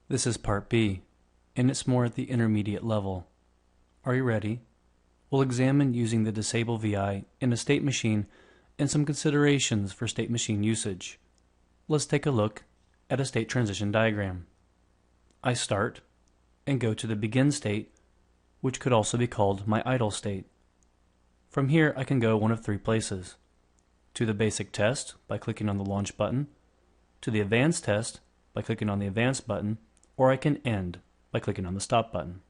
This is part B, and it's more at the intermediate level. Are you ready? We'll examine using the SubVI in a state machine and some considerations for state machine usage. Let's take a look at a state transition diagram. I start and go to the begin state, which could also be called my idle state. From here I can go one of three places: to the basic test by clicking on the launch button, to the advanced test by clicking on the advanced button, or I can end by clicking on the stop button.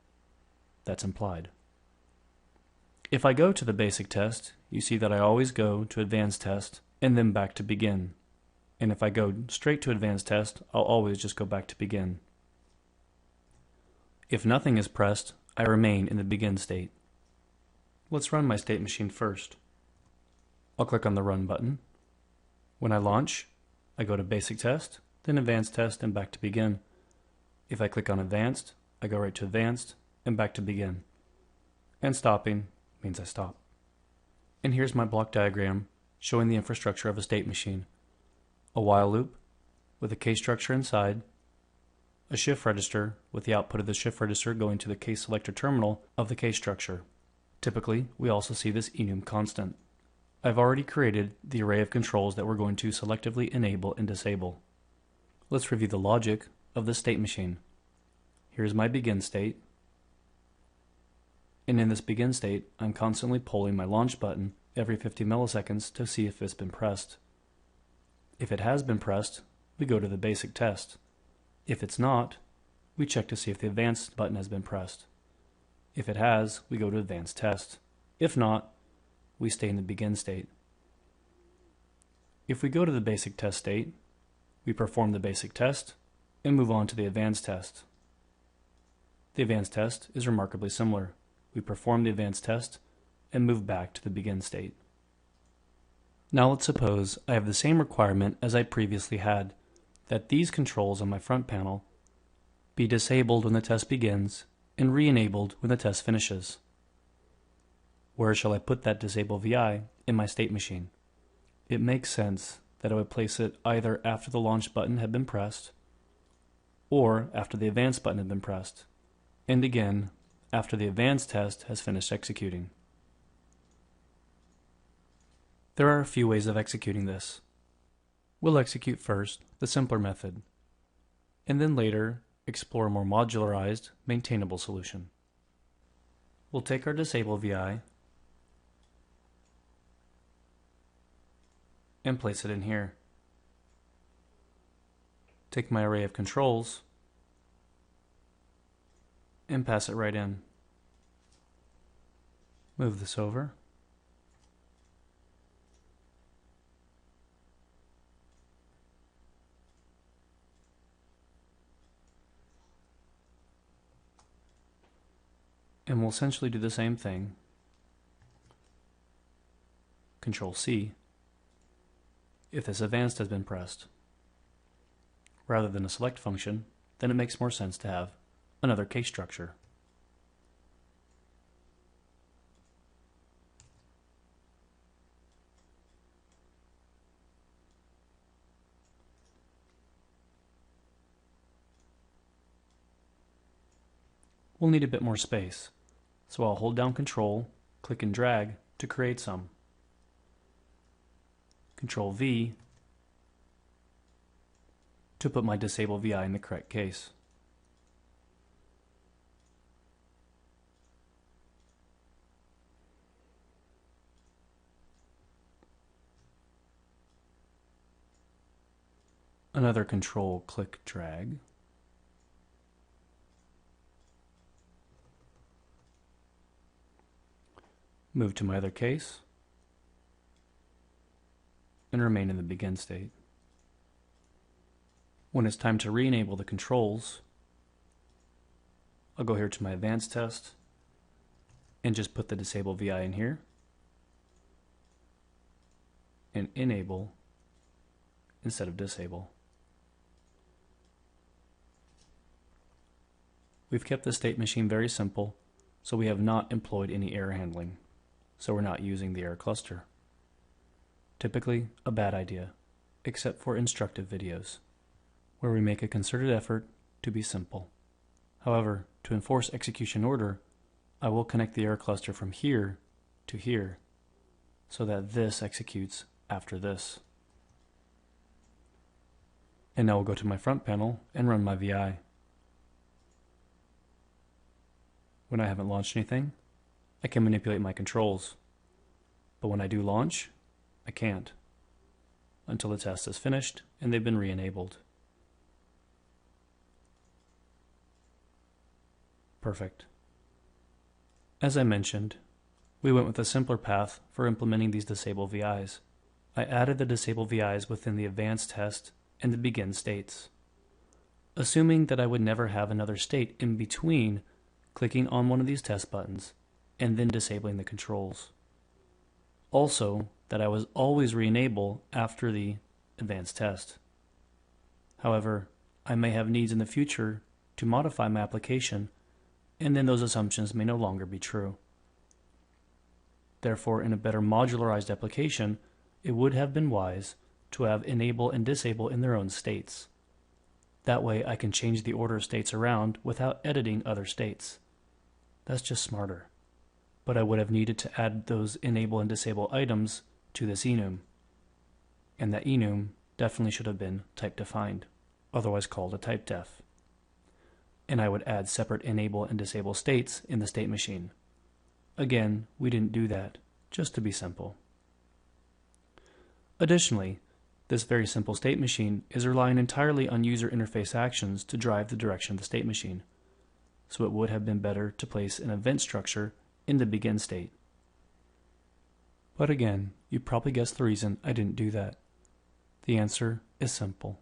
That's implied. If I go to the basic test, you see that I always go to advanced test and then back to begin. And if I go straight to advanced test, I'll always just go back to begin. If nothing is pressed, I remain in the begin state. Let's run my state machine first. I'll click on the run button. When I launch, I go to basic test, then advanced test, and back to begin. If I click on advanced, I go right to advanced and back to begin. And stopping means I stop. And here's my block diagram showing the infrastructure of a state machine. A while loop with a case structure inside, a shift register with the output of the shift register going to the case selector terminal of the case structure. Typically, we also see this enum constant. I've already created the array of controls that we're going to selectively enable and disable. Let's review the logic of the state machine. Here's my begin state. And in this begin state, I'm constantly polling my launch button every 50 milliseconds to see if it's been pressed. If it has been pressed, we go to the basic test. If it's not, we check to see if the advanced button has been pressed. If it has, we go to advanced test. If not, we stay in the begin state. If we go to the basic test state, we perform the basic test and move on to the advanced test. The advanced test is remarkably similar. We perform the advanced test and move back to the begin state. Now let's suppose I have the same requirement as I previously had, that these controls on my front panel be disabled when the test begins and re-enabled when the test finishes. Where shall I put that SubVI in my state machine? It makes sense that I would place it either after the launch button had been pressed, or after the advanced button had been pressed, and again after the advanced test has finished executing. There are a few ways of executing this. We'll execute first the simpler method, and then later explore a more modularized, maintainable solution. We'll take our SubVI and place it in here. Take my array of controls and pass it right in. Move this over. And we'll essentially do the same thing. Control C if this advanced has been pressed. Rather than a select function, then it makes more sense to have another case structure. We'll need a bit more space, so I'll hold down Control, click and drag to create some. Control V to put my SubVI in the correct case. Another Control, click, drag. Move to my other case and remain in the begin state. When it's time to re-enable the controls, I'll go here to my advanced test and just put the SubVI in here and enable instead of disable. We've kept the state machine very simple, so we have not employed any error handling. So we're not using the error cluster. Typically a bad idea, except for instructive videos, where we make a concerted effort to be simple. However, to enforce execution order, I will connect the error cluster from here to here, so that this executes after this. And now we'll go to my front panel and run my VI. When I haven't launched anything, I can manipulate my controls. But when I do launch, I can't, until the test is finished and they've been re-enabled. Perfect. As I mentioned, we went with a simpler path for implementing these disable VIs. I added the disable VIs within the advanced test and the begin states, assuming that I would never have another state in between clicking on one of these test buttons and then disabling the controls. Also, that I was always re-enable after the advanced test. However, I may have needs in the future to modify my application, and then those assumptions may no longer be true. Therefore, in a better modularized application, it would have been wise to have enable and disable in their own states. That way I can change the order of states around without editing other states. That's just smarter. But I would have needed to add those enable and disable items to this enum. And that enum definitely should have been type defined, otherwise called a type def. And I would add separate enable and disable states in the state machine. Again, we didn't do that, just to be simple. Additionally, this very simple state machine is relying entirely on user interface actions to drive the direction of the state machine, so it would have been better to place an event structure in the begin state. But again, you probably guessed the reason I didn't do that. The answer is simple.